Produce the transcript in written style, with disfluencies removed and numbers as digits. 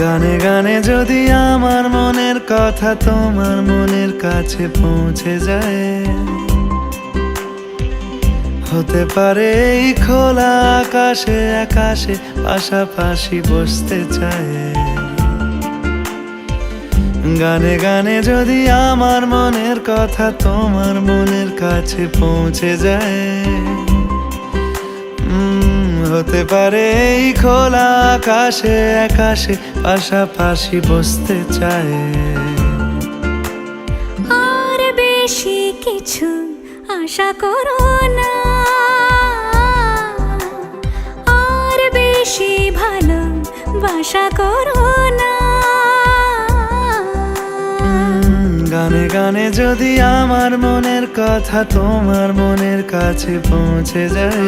গানে গানে যদি আমার মনের কথা তোমার মনের কাছে পৌঁছে যায়, হতে পারে এই খোলা আকাশে আকাশে পাশাপাশি বসতে চায়। গানে গানে যদি আমার মনের কথা তোমার মনের কাছে পৌঁছে যায়, হতে পারে এই খোলা আকাশে আকাশে পাশাপাশি বসতে চায়। আর বেশি কিছু আশা করো না, আর বেশি ভালোবাসা করো না। গানে গানে যদি আমার মনের কথা তোমার মনের কাছে পৌঁছে যায়,